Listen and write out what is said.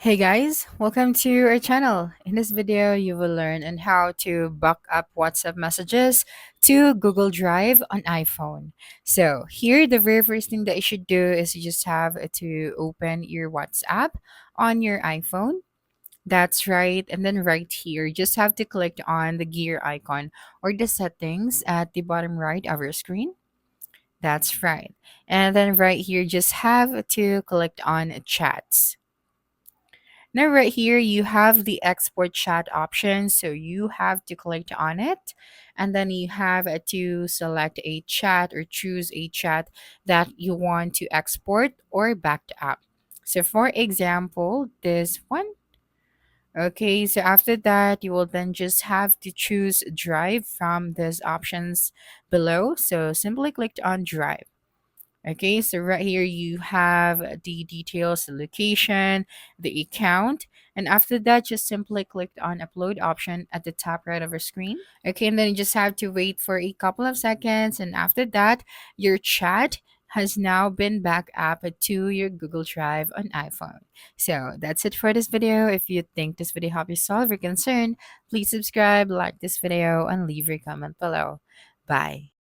Hey guys, welcome to our channel. In this video, you will learn on how to back up WhatsApp messages to Google Drive on iPhone. So here, the very first thing that you should do is you just have to open your WhatsApp on your iPhone. That's right. And then right here, you just have to click on the gear icon or the settings at the bottom right of your screen. That's right. And then right here, just have to click on chats. Now, right here, you have the export chat option. So you have to click on it. And then you have to select a chat or choose a chat that you want to export or back up. So, for example, this one. Okay, so after that, you will then just have to choose drive from these options below. So simply click on drive. Okay, so right here you have the details, the location, the account, and after that, just simply click on upload option at the top right of your screen. Okay, and then you just have to wait for a couple of seconds, and after that, your chat has now been back up to your Google Drive on iPhone. So that's it for this video. If you think this video helped you solve your concern, please subscribe, like this video, and leave your comment below. Bye.